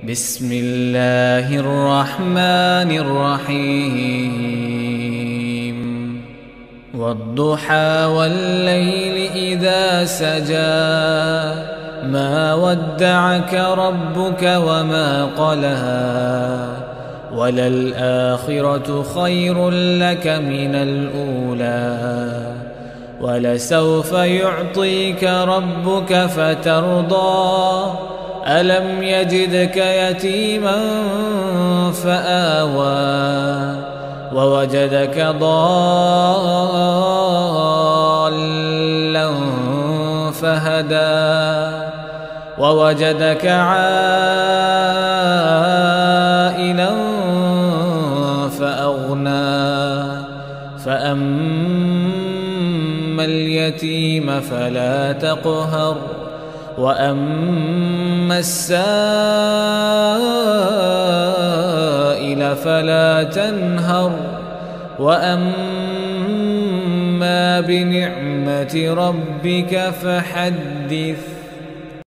بسم الله الرحمن الرحيم والضحى والليل إذا سجى ما ودعك ربك وما قلى وللآخرة خير لك من الأولى ولسوف يعطيك ربك فترضى ألم يجدك يتيما فآوى ووجدك ضالا فهدى ووجدك عائلا فأغنى فأما اليتيم فلا تقهر وأما السائل فلا تنهر وأما بنعمة ربك فحدث.